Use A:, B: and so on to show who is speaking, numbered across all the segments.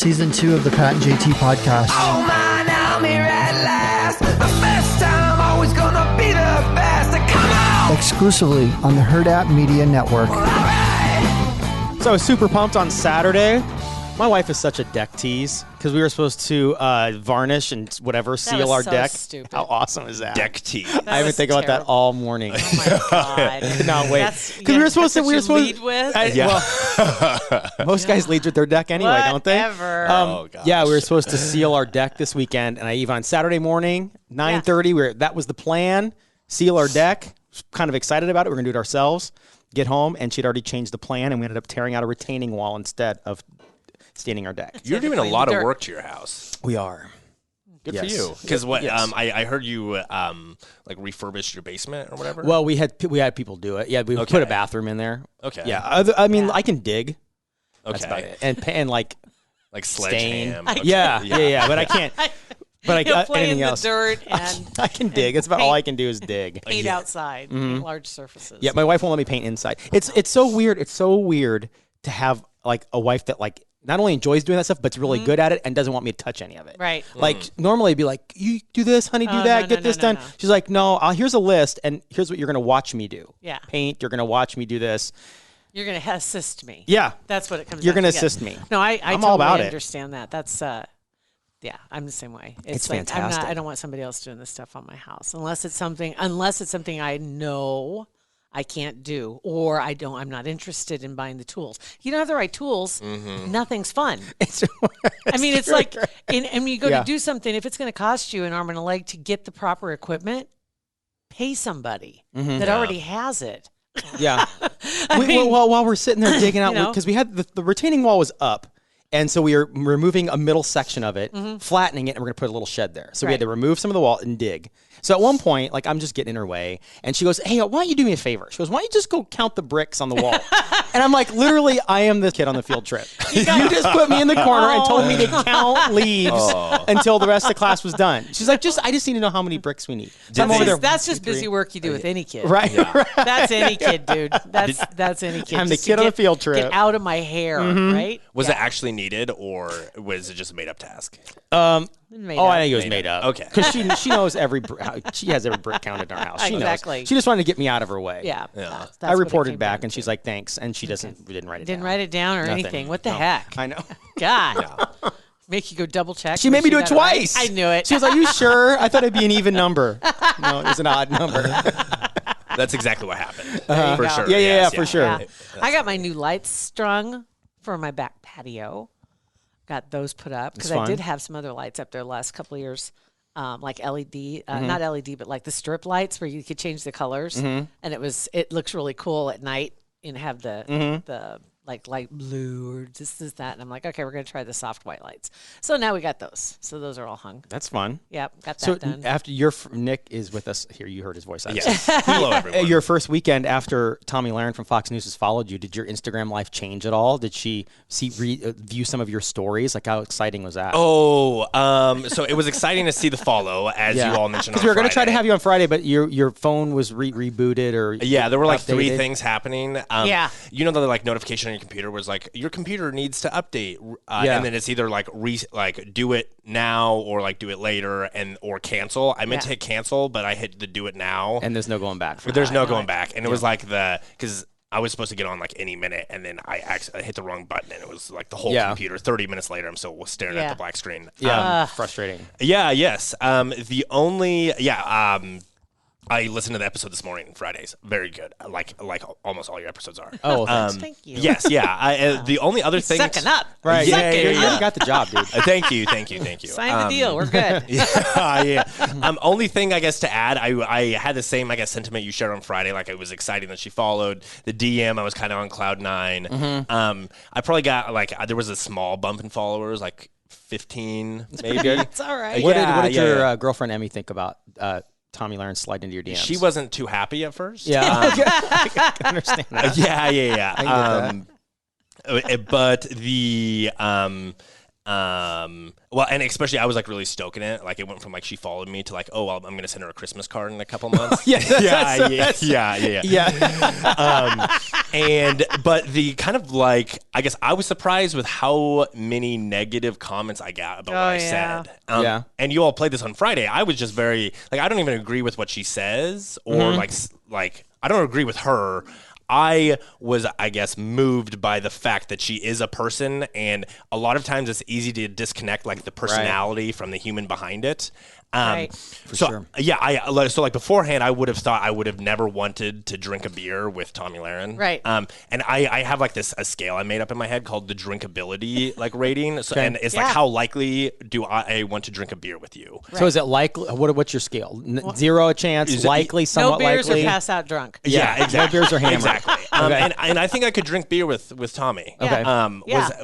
A: Season 2 of the Pat and JT podcast.
B: Oh man, I'm here at last. The best time, always gonna be the best. Come on!
A: Exclusively on the Hurrdat Media Network.
B: All right.
C: So I was super pumped on Saturday. My wife is such a deck tease because we were supposed to varnish and whatever, seal our
D: so
C: deck.
D: stupid.
C: How awesome is that?
E: Deck tease.
C: I even think about that all morning.
D: Oh my God.
C: Could not wait.
D: That's
C: Because we were supposed to.
D: what
C: We were
D: you
C: supposed.
D: lead with.
C: Well, most guys lead with their deck anyway, don't they?
D: Whatever.
E: Oh, gosh.
C: Yeah, we were supposed to seal our deck this weekend, and I even on Saturday morning, 9:30. That was the plan. Seal our deck. Kind of excited about it. We're gonna do it ourselves. Get home, and she'd already changed the plan, and we ended up tearing out a retaining wall instead of staining our deck.
E: You're doing a lot of work to your house.
C: We are.
E: Good
C: Yes.
E: for you. Because what
C: Yes.
E: I heard you like refurbished your basement or whatever.
C: Well, we had people do it. Yeah, we put a bathroom in there.
E: Okay.
C: Yeah, I mean, I can dig. That's about
E: Okay.
C: it. And like
E: sledgehammer. Okay.
C: Yeah. But I can't. But
D: He'll play
C: anything
D: in
C: else.
D: the dirt and
C: I can dig. That's about all I can do is dig.
D: paint outside, large surfaces.
C: Yeah, my wife won't let me paint inside. It's so weird. It's so weird to have like a wife that like not only enjoys doing that stuff, but's really good at it and doesn't want me to touch any of it.
D: Right.
C: Like normally it'd be like, you do this, honey, do that, get this done.
D: no.
C: She's like, no, here's a list and here's what you're going to watch me do.
D: Yeah.
C: Paint, you're going to watch me do this.
D: You're going to assist me.
C: Yeah.
D: That's what it comes
C: You're
D: down
C: going to
D: to.
C: assist me.
D: No, I
C: I'm
D: totally
C: all about it.
D: understand that. That's, yeah, I'm the same way.
C: It's
D: like,
C: fantastic.
D: I don't want somebody else doing this stuff on my house unless it's something I know I can't do, or I'm not interested in buying the tools. You don't have the right tools, nothing's fun. I mean, it's like, and you go to do something, if it's going to cost you an arm and a leg to get the proper equipment, pay somebody that already has it.
C: Yeah.
D: mean,
C: while we're sitting there digging out,
D: you know?
C: because we had the retaining wall was up. And so we are removing a middle section of it, flattening it, and we're going to put a little shed there. So we had to remove some of the wall and dig. So at one point, like I'm just getting in her way, and she goes, hey, why don't you do me a favor? She goes, why don't you just go count the bricks on the wall? And I'm like, literally, I am the kid on the field trip. You just put me in the corner and told me to count leaves until the rest of the class was done. She's like, I just need to know how many bricks we need. So I'm over there.
D: That's just busy work you do with any kid.
C: Right.
D: That's any kid, dude. That's any kid.
C: I'm the
D: Just to
C: kid on the field trip.
D: Get out of my hair, right?
E: Was it actually needed, or was it just a made up task?
C: I
D: Made
C: think it was made up.
E: Okay.
C: Because she knows she has every brick counted in our house. She
D: Exactly.
C: knows. She just wanted to get me out of her way.
D: Yeah.
C: I
D: That's what it
C: reported
D: came
C: back,
D: down
C: and she's
D: to.
C: like, "Thanks," and she didn't write it down.
D: Didn't write it down or
C: Nothing.
D: anything. What the
C: No.
D: heck?
C: I know.
D: God. Make you go double check.
C: She made me do it
D: got right?
C: twice.
D: I knew it.
C: She was like, "You sure?" I thought it'd be an even number. No, it was an odd number.
E: That's exactly what happened.
D: you
E: For
D: go.
E: sure.
C: Yeah,
E: Yes,
C: for sure.
D: Yeah. I got my new lights strung for my back patio. Got those put up because
C: That's
D: I did
C: fun.
D: have some other lights up there the last couple of years, like LED, not LED, but like the strip lights where you could change the colors, and it looks really cool at night and have the like light blue or this is that, and I'm like, okay, we're gonna try the soft white lights. So now we got those. So those are all hung.
C: That's fun.
D: Yep, got that
C: So
D: done.
C: after Nick is with us here, you heard his voice.
E: Yes. Hello, everyone.
C: Your first weekend after Tommy Lahren from Fox News has followed you, did your Instagram life change at all? Did she view some of your stories? Like how exciting was that?
E: So it was exciting to see the follow, as you all mentioned.
C: Because we were going to try to have you on Friday, but your phone was rebooted or
E: Yeah, there were like three
C: updated.
E: things happening.
D: Yeah.
E: You know, the like notification on your computer was like, your computer needs to update,
C: Yeah.
E: and then it's either like do it now or like do it later or cancel. I meant to hit cancel, but I hit the do it now,
C: and there's no going back.
E: but there's no going back. And it was like because I was supposed to get on like any minute, and then I hit the wrong button, and it was like the whole computer. 30 minutes later, I'm still staring at the black screen.
C: Frustrating.
E: Yes. I listened to the episode this morning, Fridays. Very good. Like almost all your episodes are.
C: Oh, well, thanks.
D: Thank you.
E: Yes, yeah. The only other thing,
D: Sucking up.
C: Right.
E: Yeah,
C: You
E: yeah.
C: got the job, dude.
E: Thank you.
D: Sign the deal. We're good.
E: Yeah. Only thing I guess to add, I had the same sentiment you shared on Friday. Like it was exciting that she followed the DM. I was kind of on cloud 9. I probably got there was a small bump in followers, like 15 maybe.
D: It's all right.
C: What did your
E: yeah.
C: Girlfriend Emmy think about Tommy Lahren sliding into your DMs?
E: She wasn't too happy at first.
C: Yeah, I can understand that.
E: Yeah.
C: I get that.
E: But the Well, and especially I was like really stoking it. Like it went from like she followed me to like, oh, well, I'm gonna send her a Christmas card in a couple months.
C: Yeah.
E: But the kind of like, I guess I was surprised with how many negative comments I got about what I said. And you all played this on Friday. I was just very like, I don't even agree with what she says, or like I don't agree with her. I was, I guess, moved by the fact that she is a person, and a lot of times it's easy to disconnect like the personality from the human behind it.
C: For sure.
E: Yeah, so like beforehand, I would have thought I would have never wanted to drink a beer with Tommy Lahren.
D: Right.
E: And I have like a scale I made up in my head called the drinkability like rating. So and it's like how likely do I want to drink a beer with you?
C: Right. So is it likely? What's your scale? Zero chance, likely, somewhat likely.
D: No beers or pass out drunk.
E: Yeah, exactly.
C: No beers or hammered.
E: Exactly. And I think I could drink beer with Tommy.
C: Okay.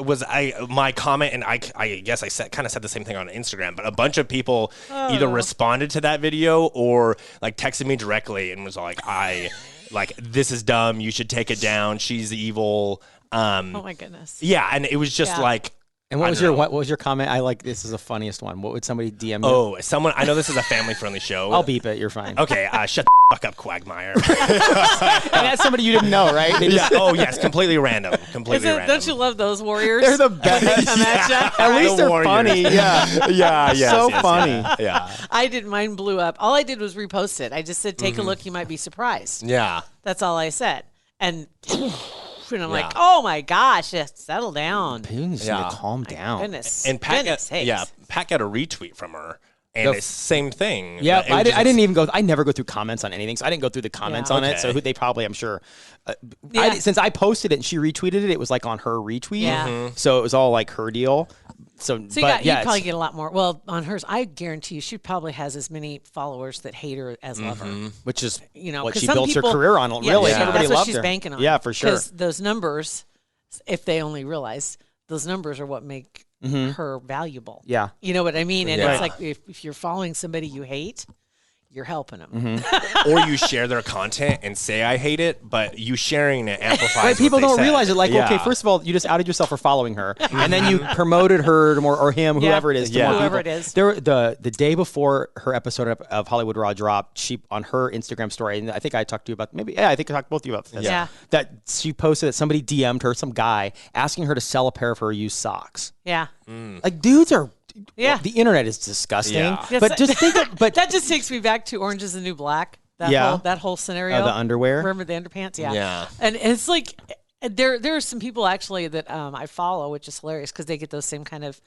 E: Was my comment, and I guess I kind of said the same thing on Instagram, but a bunch of people either responded to that video or like texted me directly and was like, this is dumb. You should take it down. She's evil.
D: Oh my goodness.
E: Yeah, and it was just like.
C: And what was your comment? This is the funniest one. What would somebody DM you?
E: Oh, someone. I know this is a family-friendly show.
C: I'll beep it. You're fine.
E: Okay, shut the fuck up, Quagmire.
C: And that's somebody you didn't know, right?
E: Oh yes, completely random.
D: Don't you love those warriors?
C: They're the best.
D: They come at you.
C: At least they're funny. Yeah. So funny.
E: Yeah.
D: I didn't. Mine blew up. All I did was repost it. I just said, "Take a look. You might be surprised."
E: Yeah.
D: That's all I said. And I'm like, oh my gosh, just settle down.
C: You need to calm down.
D: Goodness.
E: And Pat got a retweet from her. And it's same thing.
C: Yeah, I didn't even go. I never go through comments on anything, so I didn't go through the comments on it. So they probably, I'm sure, since I posted it and she retweeted it, it was like on her retweet. Yeah. So it was all like her deal. So
D: you probably get a lot more. Well, on hers, I guarantee you, she probably has as many followers that hate her as love her.
C: Which is what she
D: some
C: built her
D: people-
C: career on. Really,
D: yeah,
C: everybody
D: that's what
C: loved
D: she's
C: her.
D: banking on.
C: Yeah, for sure.
D: Because those numbers, if they only realized, those numbers are what make her valuable.
C: Yeah.
D: You know what I mean? And
E: Yeah.
D: it's like if you're following somebody you hate, you're helping them.
E: Or you share their content and say I hate it, but you sharing it amplifies.
C: Right, people
E: what they
C: don't
E: said.
C: realize it. Like,
E: Yeah.
C: okay, first of all, you just outed yourself for following her, and then you promoted her to more, or him, whoever it is, to more
D: Whoever
C: people.
D: it is.
C: The day before her episode of Hollywood Raw dropped, she on her Instagram story, and I think I talked to you about I think I talked to both of you about this.
D: Yeah.
C: That she posted that somebody DM'd her, some guy, asking her to sell a pair of her used socks.
D: Yeah.
C: Like, dudes are.
D: Yeah.
C: The internet is disgusting.
E: Yeah.
C: But just think of, but
D: That just takes me back to Orange is the New Black. That whole scenario.
C: the underwear?
D: Remember the underpants? Yeah.
E: Yeah.
D: And it's like there are some people actually that I follow, which is hilarious because they get those same kind of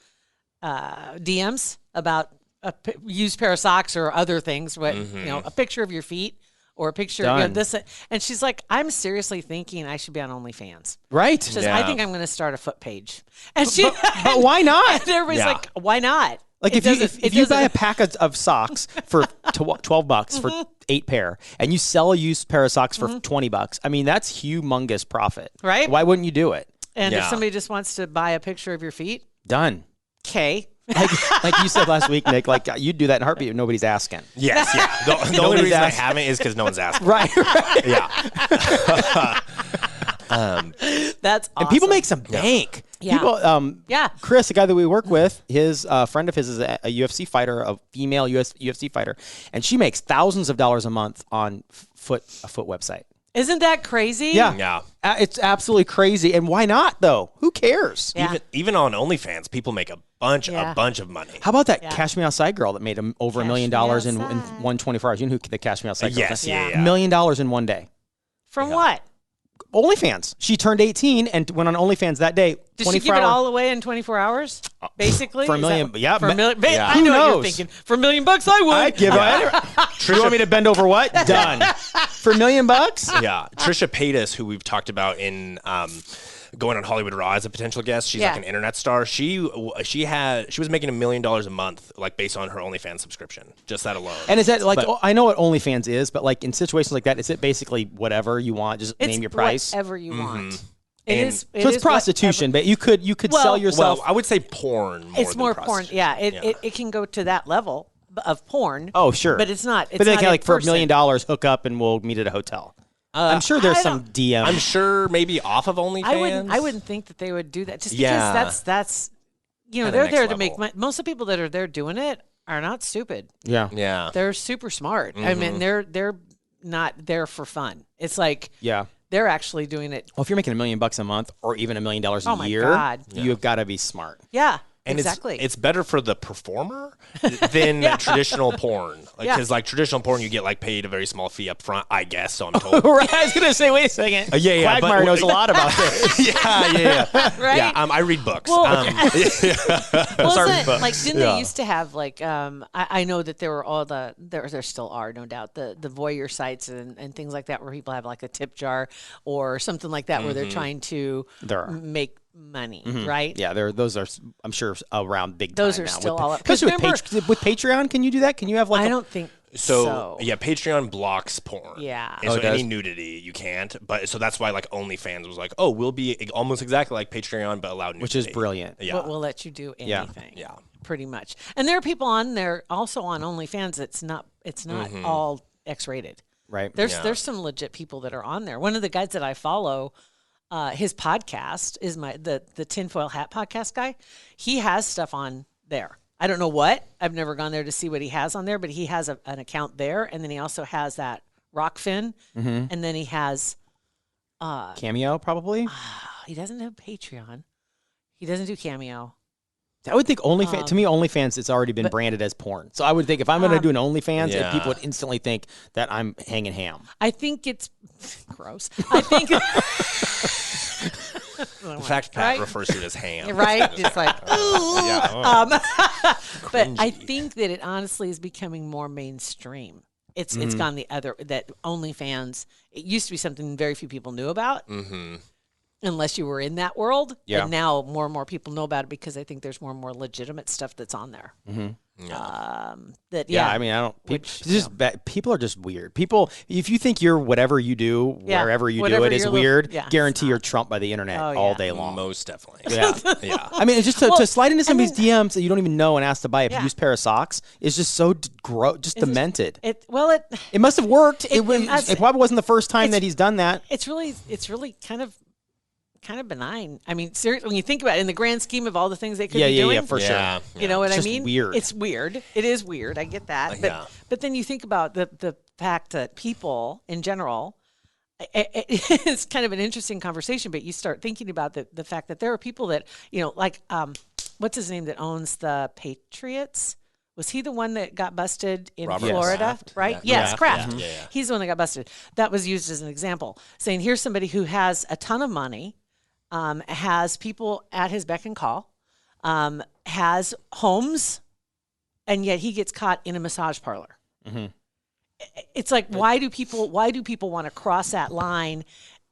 D: DMs about a used pair of socks or other things. But a picture of your feet or a picture of this. And she's like, I'm seriously thinking I should be on OnlyFans.
C: right.
D: She says, I think I'm going to start a foot page. And she,
C: But why not?
D: and everybody's like, why not?
C: Like if you buy a pack of socks for $12 for 8 pair, and you sell a used pair of socks for $20, I mean that's humongous profit,
D: Right?
C: Why wouldn't you do it?
D: And if somebody just wants to buy a picture of your feet,
C: Done.
D: okay.
C: Like you said last week, Nick. Like you'd do that in a heartbeat, but nobody's asking.
E: Yes, yeah. The only reason I haven't is because no one's asking.
C: Right.
E: Yeah.
D: That's awesome.
C: And people make some bank.
D: Yeah.
C: People,
D: Yeah.
C: Chris, the guy that we work with, his friend of his is a UFC fighter, a female UFC fighter, and she makes thousands of dollars a month on a foot website.
D: Isn't that crazy?
C: Yeah.
E: Yeah.
C: It's absolutely crazy. And why not, though? Who cares?
D: Yeah.
E: Even on OnlyFans, people make a bunch of money.
C: How about that Cash Me Outside girl that made over $1 million
D: Cash Me
C: in
D: Outside.
C: 124 hours? You know who the Cash Me Outside girl
E: Yes,
C: is?
E: yeah.
C: $1 million in one day.
D: From what?
C: OnlyFans. She turned 18 and went on OnlyFans that day.
D: Did she give it all away in 24 hours? Basically?
C: For $1
D: Is
C: million,
D: that-
C: yeah.
D: For $1 million.
C: Yeah.
D: I know
C: Who
D: what you're
C: knows?
D: thinking. For $1 million, I would.
C: I'd give it. You want me to bend over what? Done. For $1 million?
E: Yeah. Trisha Paytas, who we've talked about in going on Hollywood Raw as a potential guest. She's like an internet star. She was making $1 million a month, like based on her OnlyFans subscription. Just that alone.
C: And is that like, I know what OnlyFans is, but like in situations like that, is it basically whatever you want? Just
D: It's
C: name your price?
D: whatever you want.
E: And-
D: It
C: So it's prostitution, but you could sell yourself.
E: Well, I would say porn.
D: It's
E: than
D: more porn.
E: prostitution.
D: Yeah, it can go to that level of porn.
C: Oh, sure.
D: But it's not. It's
C: but they
D: not
C: can
D: in
C: like for $1
D: person.
C: million hook up and we'll meet at a hotel. I'm sure there's some DM.
E: I'm sure maybe off of OnlyFans.
D: I wouldn't think that they would do that just
E: Yeah.
D: because that's they're
E: next
D: there to
E: level.
D: make money. Most of the people that are there doing it are not stupid.
C: Yeah.
E: Yeah.
D: They're super smart. I mean, they're not there for fun. It's like
C: Yeah.
D: they're actually doing it.
C: Well, if you're making $1 million a month or even $1 million
D: Oh
C: a
D: my
C: year,
D: God.
C: you've got to be smart.
D: Yeah,
E: And
D: exactly.
E: it's better for the performer than traditional porn. Because like traditional porn, you get like paid a very small fee up front, I guess. So I'm told.
C: Right. I was going to say, wait a second.
E: Yeah, yeah, but-
C: Quagmire knows a lot about this.
E: yeah.
D: Right?
E: Yeah, I read books.
D: Well,
E: Sorry,
D: Wasn't
E: but-
D: like didn't they used to have like I know that there were all there still are, no doubt, the voyeur sites and things like that where people have like a tip jar or something like that where they're trying to
C: There are.
D: make money, right?
C: Yeah, those are, I'm sure, around big
D: Those
C: time
D: are
C: now.
D: still
C: With-
D: all up. 'Cause
C: especially
D: remember-
C: with Patreon, can you do that? Can you have like
D: I
C: a-
D: don't think
E: So yeah, Patreon blocks porn.
D: Yeah.
E: And
C: Oh,
E: so
C: it does?
E: any nudity you can't. But so that's why like OnlyFans was like, oh, we'll be almost exactly like Patreon, but allow nudity.
C: which is brilliant.
E: Yeah.
D: But we'll let you do
C: Yeah.
D: anything.
E: Yeah.
D: Pretty much. And there are people on there also on OnlyFans. It's not all X-rated.
C: Right.
D: There's some legit people that are on there. One of the guys that I follow, his podcast is the Tinfoil Hat podcast guy. He has stuff on there. I don't know what. I've never gone there to see what he has on there, but he has an account there, and then he also has that Rockfin, and then he has
C: Cameo, probably.
D: he doesn't have Patreon. He doesn't do Cameo.
C: I would think OnlyFans, to me, OnlyFans, it's already been branded as porn. So I would think if I'm going to do an OnlyFans,
E: Yeah.
C: people would instantly think that I'm hanging ham.
D: I think it's gross. I think
E: The fact Pat
D: Right?
E: refers to it as ham.
D: right, just like ooh.
E: Yeah.
D: But I think that it honestly is becoming more mainstream. It's gone the other that OnlyFans. It used to be something very few people knew about, unless you were in that world.
C: Yeah.
D: And now more and more people know about it because I think there's more and more legitimate stuff that's on there.
C: Yeah, I mean, I don't. People are just weird. People, if you think you're whatever you do,
D: Yeah,
C: wherever you do
D: whatever
C: it is
D: your little-
C: weird,
D: yeah,
C: guarantee you're trumped by the internet
D: Oh,
C: all
D: yeah.
C: day long.
E: Most definitely.
C: Yeah.
E: Yeah.
C: I mean, it's just to slide into somebody's
D: then-
C: DMs that you don't even know and ask to buy a
D: Yeah.
C: used pair of socks is just so just demented.
D: It
C: It must have worked. It
D: it-
C: probably wasn't the first time
D: it's-
C: that he's done that.
D: it's really kind of benign. I mean, seriously, when you think about it, in the grand scheme of all the things they could be doing,
C: for
E: Yeah.
C: sure.
D: you know what
C: It's
D: I
C: just
D: mean?
C: weird.
D: It's weird. It is weird. I get that. But
E: Yeah.
D: but then you think about the fact that people in general, it's kind of an interesting conversation. But you start thinking about the fact that there are people that like what's his name that owns the Patriots. Was he the one that got busted in
E: Robert
D: Florida?
E: Kraft.
D: Right?
E: Yeah.
D: Yes, Kraft.
E: Yeah, yeah.
D: He's the one that got busted. That was used as an example, saying here's somebody who has a ton of money, has people at his beck and call, has homes, and yet he gets caught in a massage parlor. It's like, why do people want to cross that line?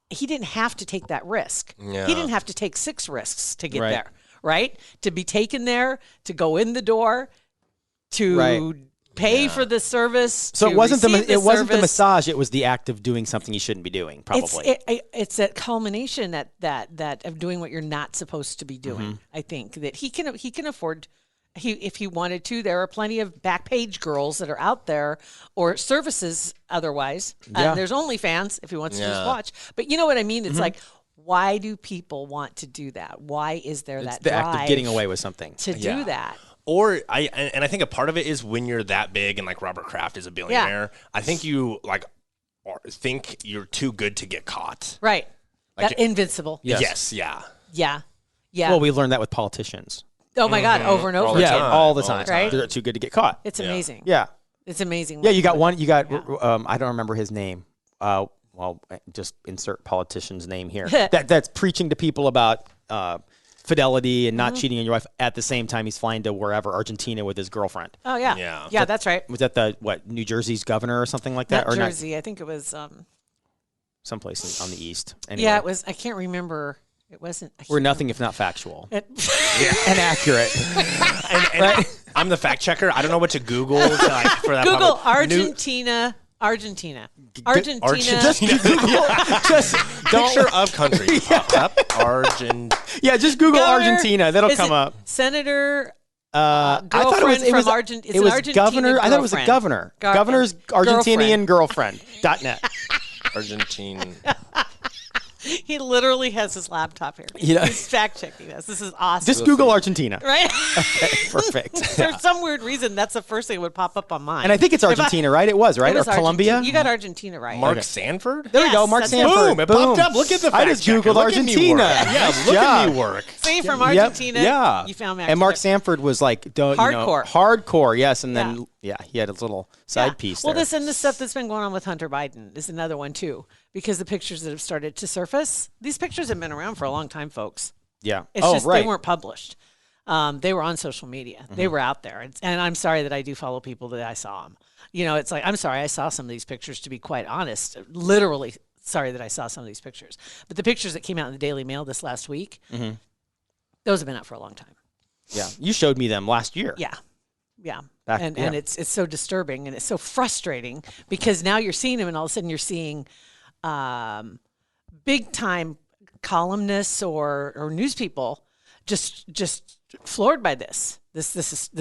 D: He didn't have to take that risk.
E: Yeah.
D: He didn't have to take 6 risks to get
C: Right.
D: there, right? To be taken there, to go in the door, to
C: Right.
D: pay for the service.
C: So
D: to
C: it wasn't the
D: receive service.
C: massage. It was the act of doing something you shouldn't be doing. Probably.
D: It's that culmination that of doing what you're not supposed to be doing. I think that he can afford. If he wanted to, there are plenty of Backpage girls that are out there, or services otherwise.
C: Yeah.
D: There's OnlyFans if he wants to just
E: Yeah.
D: watch. But you know what I mean? It's like, why do people want to do that? Why is there
C: it's
D: that
C: the
D: drive
C: act of getting away with something.
D: to
E: Yeah.
D: do that?
E: Or I think a part of it is when you're that big and like Robert Kraft is a billionaire, I think you think you're too good to get caught.
D: Right.
E: Like
D: That invincible.
E: Yes. Yeah.
D: Yeah. Yeah.
C: Well, we learned that with politicians.
D: oh my God, over and over.
E: All the
D: again.
E: time.
C: all the
E: All
C: time.
E: the
D: time.
C: They're too good to get caught.
D: It's amazing.
C: Yeah.
D: It's amazing.
C: Yeah, you got one. You got. I don't remember his name. Well, just insert politician's name here. That's preaching to people about fidelity and not cheating on your wife. At the same time, he's flying to wherever, Argentina, with his girlfriend.
D: Oh yeah.
E: Yeah.
D: Yeah, that's right.
C: Was that the New Jersey's governor or something like that,
D: Not
C: or
D: Jersey. I think it was.
C: someplace on the east? Anyway,
D: Yeah, it was. I can't remember. It wasn't.
C: we're nothing if not factual
D: It,
C: and accurate.
E: And I'm the fact checker. I don't know what to Google for that.
D: Google
E: public- New-
D: Argentina. Argentina. Argentina.
C: Just Google. Just
E: Picture of country. Pop up.
C: just Google
D: Governor-
C: Argentina. That'll
D: is
C: come
D: it
C: up.
D: Senator.
C: I thought
D: Girlfriend
C: it
D: from
C: was
D: Argent- it's
C: it
D: an
C: was
D: Argentinian
C: governor. I thought it was a
D: girlfriend.
C: governor.
D: Gar-
C: Governor's Argentinian girlfriend.net.
E: Argentine.
D: He literally has his laptop here.
C: You know-
D: He's fact checking this. This is awesome.
C: Just Google Argentina.
D: right?
C: Okay, perfect.
D: For some weird reason, that's the first thing that would pop up on mine.
C: And I think it's Argentina, right? It was, right?
D: It was
C: Or Colombia?
D: Argentina. You got Argentina right.
E: Mark Sanford?
C: There we go,
D: Yes,
C: Mark
D: that's
C: Sanford.
E: Boom, it popped up. Look at the
C: I
E: fact
C: just
E: checker.
C: Googled
E: Look at me
C: Argentina.
E: work. Yeah,
C: Nice
E: look at
C: job.
E: me work.
D: See, from
C: Yep,
D: Argentina,
C: yeah.
D: you found me.
C: And Mark Sanford was like,
D: Hardcore.
C: Hardcore, yes. And then, he had his little side piece
D: Well,
C: there.
D: this stuff that's been going on with Hunter Biden is another one, too, because the pictures that have started to surface, these pictures have been around for a long time, folks.
C: Yeah.
D: It's just
C: right.
D: they weren't published. They were on social media. They were out there. And I'm sorry that I do follow people that I saw them. You know, it's like, I'm sorry I saw some of these pictures, to be quite honest. Literally sorry that I saw some of these pictures. But the pictures that came out in the Daily Mail this last week, those have been out for a long time.
C: Yeah. You showed me them last year.
D: Yeah. Yeah.
C: Back-
D: and
C: yeah.
D: it's so disturbing and it's so frustrating because now you're seeing them and all of a sudden you're seeing big time columnists or news people just floored by this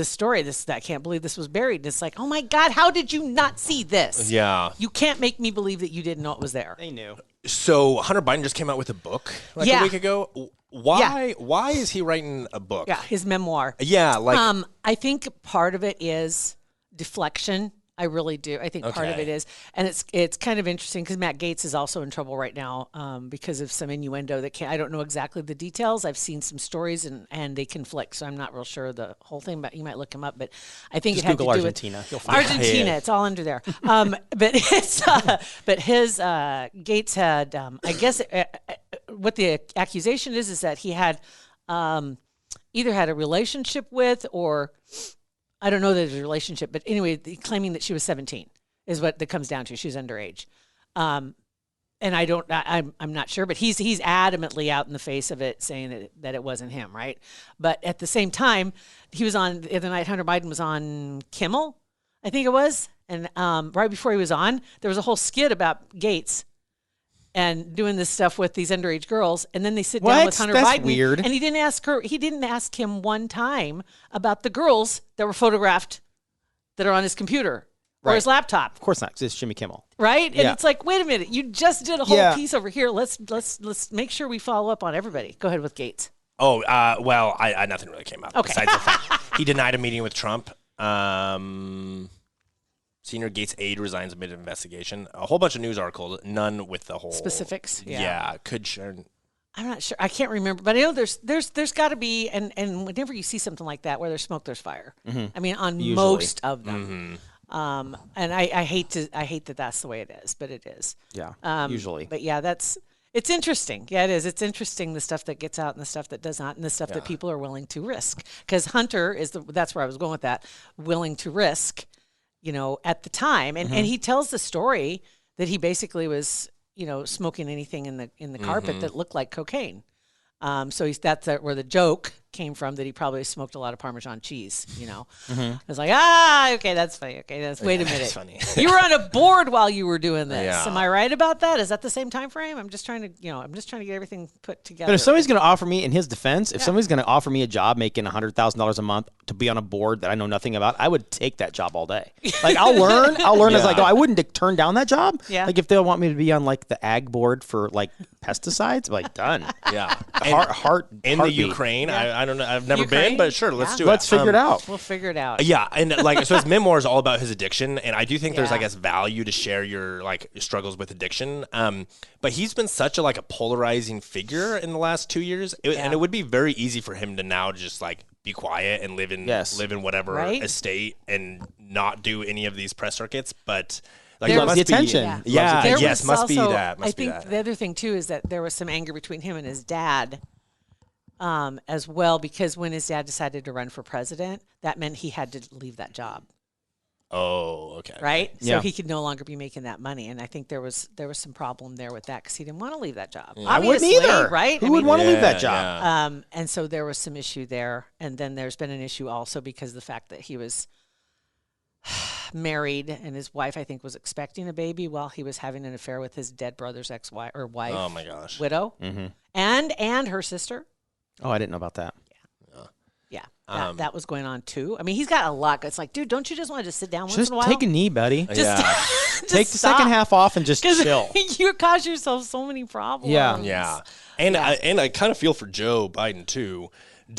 D: story. I can't believe this was buried. And it's like, oh my God, how did you not see this?
E: Yeah.
D: You can't make me believe that you didn't know it was there.
C: They knew.
E: So Hunter Biden just came out with a book like
D: Yeah.
E: a week ago. Why is he writing a book?
D: Yeah, his memoir.
E: Yeah, like
D: I think part of it is deflection. I really do. I think part of
E: Okay.
D: it is, and it's kind of interesting because Matt Gaetz is also in trouble right now because of some innuendo that I don't know exactly the details. I've seen some stories and they conflict, so I'm not real sure the whole thing. But you might look him up. But I think
C: Just
D: it had
C: Google
D: to do
C: Argentina.
D: with
C: You'll find it.
D: Argentina.
E: Yeah.
D: It's all under there. But his Gaetz had I guess what the accusation is that he had either had a relationship with or. I don't know that there's a relationship, but anyway, claiming that she was 17 is what that comes down to. She's underage. And I'm not sure, but he's adamantly out in the face of it saying that it wasn't him, right? But at the same time, he was on the other night, Hunter Biden was on Kimmel, I think it was. And right before he was on, there was a whole skit about Gaetz and doing this stuff with these underage girls, and then they sit down
C: What?
D: with Hunter
C: That's
D: Biden.
C: weird.
D: And he didn't ask him one time about the girls that were photographed that are on his computer or
C: Right.
D: his laptop,
C: Of course not, 'cause it's Jimmy Kimmel.
D: right? And
C: Yeah.
D: it's like, wait a minute, you just did a whole
C: Yeah.
D: piece over here. Let's make sure we follow up on everybody. Go ahead with Gaetz.
E: well, I nothing really came out
D: Okay.
E: besides the fact he denied a meeting with Trump. Senior Gates aide resigns amid investigation. A whole bunch of news articles, none with the whole
D: Specifics, yeah.
E: Yeah, could share.
D: I'm not sure. I can't remember, but I know there's got to be, and whenever you see something like that where there's smoke, there's fire. I mean, on
C: Usually.
D: most of them. And I hate that that's the way it is, but it is.
C: Yeah, usually.
D: But yeah, it's interesting. Yeah, it is. It's interesting the stuff that gets out and the stuff that does not, and the stuff that people are willing to risk. Because Hunter that's where I was going with that, willing to risk, at the time, and he tells the story that he basically was, smoking anything in the carpet that looked like cocaine. So that's where the joke came from, that he probably smoked a lot of Parmesan cheese, I was like, okay, that's funny. Okay, wait a minute.
E: That's funny.
D: You were on a board while you were doing this.
E: Yeah.
D: Am I right about that? Is that the same time frame? I'm just trying to get everything put together.
C: But if somebody's going to offer me, in his defense, if somebody's going to offer me a job making $100,000 a month to be on a board that I know nothing about, I would take that job all day. Like, I'll learn as I go. I wouldn't turn down that job.
D: Yeah.
C: Like, if they want me to be on like the ag board for like pesticides, I'm like, done.
E: Yeah,
C: In
E: the Ukraine. I don't know. I've never
D: Ukraine?
E: been, but sure, let's do it.
C: Let's figure it out.
D: We'll figure it out.
E: Yeah, and so his memoir is all about his addiction, and I do think there's,
D: Yeah.
E: I guess, value to share your struggles with addiction. But he's been such a polarizing figure in the last 2 years, and it would be very easy for him to now just be quiet and live in whatever
D: Right?
E: estate and not do any of these press circuits. But
C: He loves the attention.
D: Yeah.
E: Yeah,
D: There
E: yes,
D: was
E: must be
D: also-
E: that. Must
D: I think
E: be that.
D: the other thing too is that there was some anger between him and his dad, as well, because when his dad decided to run for president, that meant he had to leave that job,
E: Oh, okay.
D: right? So
C: Yeah.
D: he could no longer be making that money, and I think there was some problem there with that because he didn't want to leave that job.
C: I wouldn't
D: Obviously,
C: either.
D: right?
C: Who
D: I
C: would
D: mean,
C: want to leave that
E: Yeah,
C: job?
E: yeah.
D: and so there was some issue there, and then there's been an issue also because of the fact that he was married and his wife, I think, was expecting a baby while he was having an affair with his dead brother's ex-wife or wife,
E: Oh my gosh.
D: widow, and her sister.
C: Oh, I didn't know about that.
D: Yeah. that was going on too. I mean, he's got a lot. It's like, dude, don't you just want to just sit down once
C: Just
D: in a while?
C: take a knee, buddy.
D: Just
C: Take the second half off and just chill.
D: You cause yourself so many problems.
E: Yeah. And I kind of feel for Joe Biden too,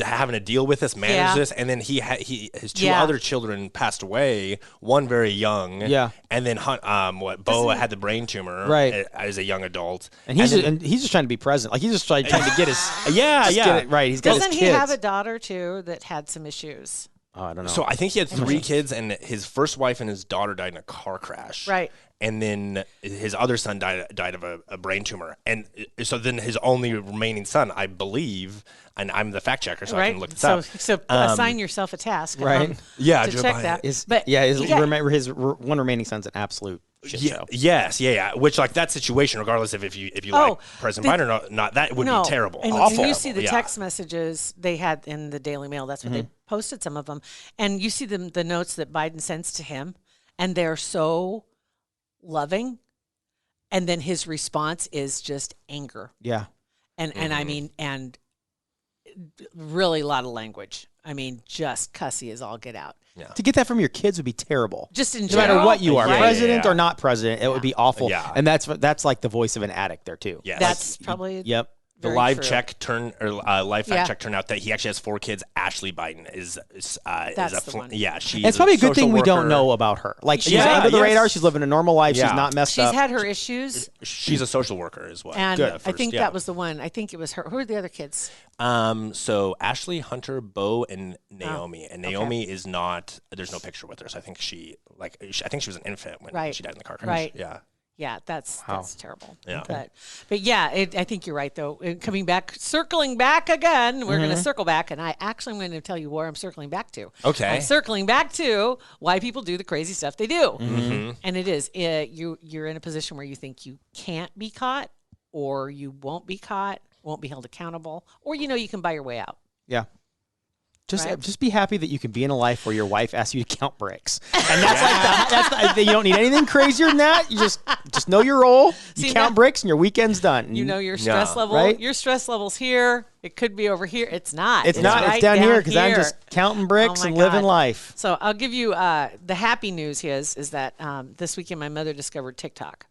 E: having to deal with this, manage this, and then his two other children passed away. One very young, and then Bo had the brain tumor, as a young adult,
C: and he's just trying to be present, like he's just trying to get his get it right. He's got
D: Doesn't
C: his
D: he
C: kids.
D: have a daughter too that had some issues?
C: Oh, I don't know.
E: So I think he had 3 kids, and his first wife and his daughter died in a car crash.
D: Right.
E: And then his other son died of a brain tumor. And so then his only remaining son, I believe, and I'm the fact checker, so I can look this up.
D: So assign yourself a task.
C: Right.
D: To
E: Joe
D: check
E: Biden.
D: that.
C: His one remaining son's an absolute shit show.
E: Yes, which like that situation, regardless of if you like President Biden or not, that would be terrible.
D: And
E: awful.
D: when you see the text messages they had in the Daily Mail, that's what they posted, some of them, and you see the notes that Biden sends to him, and they're so loving, and then his response is just anger.
C: Yeah.
D: And I mean, and really a lot of language. I mean, just cussy as all get out.
E: Yeah.
C: To get that from your kids would be terrible.
D: Just in
C: no
D: general.
C: matter what you are,
E: Yeah,
C: president
E: yeah.
C: or not president, it would be awful.
E: Yeah.
C: And that's like the voice of an addict there too.
E: Yes.
D: That's probably
C: Yep.
E: The
D: very
E: live
D: true.
E: check live fact check turned out that he actually has 4 kids. Ashley Biden is
D: That's the one.
E: Yeah, she's
C: And it's probably a good
E: social
C: thing we don't
E: worker.
C: know about her. Like she's
E: Yeah,
C: under the
E: yes.
C: radar. She's living a normal life.
E: Yeah.
C: She's not messed
D: She's
C: up.
D: had her issues,
E: She's a social worker as well.
D: and
E: Good.
D: I think that was the one. I think it was her. Who are the other kids?
E: So Ashley, Hunter, Bo, and Naomi. And Naomi is not. There's no picture with her. So I think she was an infant when she died in the car crash.
D: Right.
E: Yeah.
D: Yeah, that's terrible.
E: Yeah.
D: But yeah, I think you're right though. Circling back again, we're going to circle back, and I'm going to tell you where I'm circling back to.
E: Okay.
D: I'm circling back to why people do the crazy stuff they do,
E: Mm-hmm.
D: and it is you're in a position where you think you can't be caught, or you won't be caught, won't be held accountable, or you can buy your way out.
C: Yeah.
D: Right.
C: Just be happy that you can be in a life where your wife asks you to count bricks, and that's you don't need anything crazier than that. You just know your role. You count bricks, and your weekend's done.
D: You know your stress level.
C: Right?
D: Your stress level's here. It could be over here. It's not.
C: It's not.
D: Right
C: It's down here because I'm just counting bricks
D: Oh my
C: and living
D: God.
C: life.
D: So I'll give you the happy news is that this weekend my mother discovered TikTok.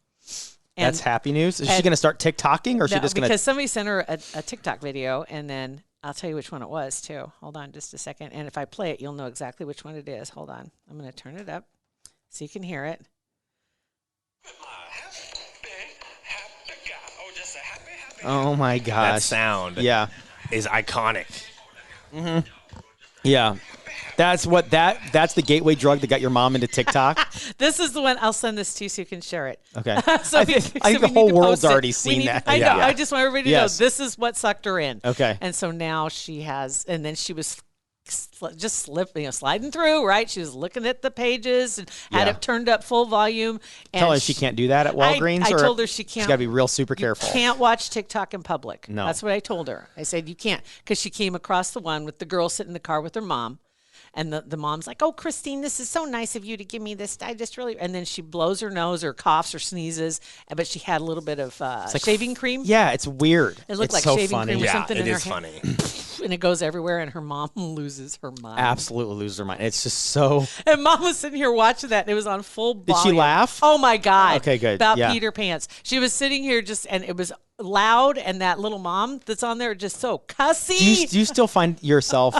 D: And
C: That's happy news. Is she going to start TikToking, or is she
D: no,
C: just going to?
D: because somebody sent her a TikTok video, and then I'll tell you which one it was too. Hold on just a second, and if I play it, you'll know exactly which one it is. Hold on, I'm going to turn it up so you can hear it.
C: Oh my
E: That
C: gosh!
E: sound is iconic.
C: Yeah. That's the gateway drug that got your mom into TikTok.
D: This is the one. I'll send this to you so you can share it.
C: Okay.
D: So
C: I think the whole world's already seen that.
D: I know.
C: Yeah.
D: I just want everybody to know this is what sucked her in.
C: Okay.
D: And so now she has, and then she was sliding through, right? She was looking at the pages and had it turned up full volume. And
C: Tell her she can't do that at Walgreens.
D: I
C: or
D: told her she can't.
C: She's got to be real super careful.
D: Can't watch TikTok in public.
C: No.
D: That's what I told her. I said you can't, because she came across the one with the girl sitting in the car with her mom. And the mom's like, "Oh, Christine, this is so nice of you to give me this. I just really..." And then she blows her nose or coughs or sneezes, but she had a little bit of shaving cream.
C: Yeah, it's weird.
D: It looked
C: it's
D: like
C: so
D: shaving
C: funny.
D: cream or
E: Yeah,
D: something
E: it
D: in her
E: is
D: hand.
E: funny.
D: And it goes everywhere, and her mom loses her mind.
C: Absolutely loses her mind. It's just so.
D: And mom was sitting here watching that. And it was on full volume.
C: Did she laugh?
D: Oh my God.
C: Okay, good.
D: About
C: Yeah.
D: Peter Pants. She was sitting here and it was loud, and that little mom that's on there just so cussy.
C: Do you still find yourself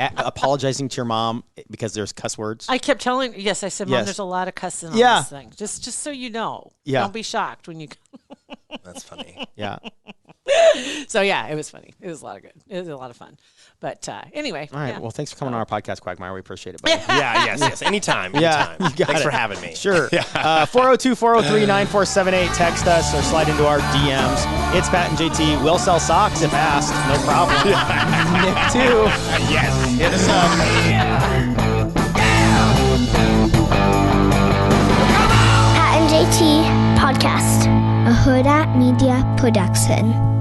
C: apologizing to your mom because there's cuss words?
D: I kept telling, yes, I said, Mom,
C: Yes.
D: there's a lot of cussing on
C: Yeah.
D: this thing. Just so you know.
C: Yeah.
D: Don't be shocked when you.
E: That's funny.
C: Yeah.
D: So yeah, it was funny. It was a lot of good. It was a lot of fun. But anyway.
C: All right.
D: yeah.
C: Well, thanks for coming on our podcast, Quagmire. We appreciate it, buddy.
E: Yes. Anytime.
C: Yeah,
E: Anytime.
C: you got
E: Thanks
C: it.
E: for having me.
C: Sure. 402-403-9478. Text us or slide into our DMs. It's Pat and JT. We'll sell socks if asked. No problem. Nick, too.
E: Yes.
C: Hit us up.
F: Pat and JT Podcast, a Hurrdat Media Production.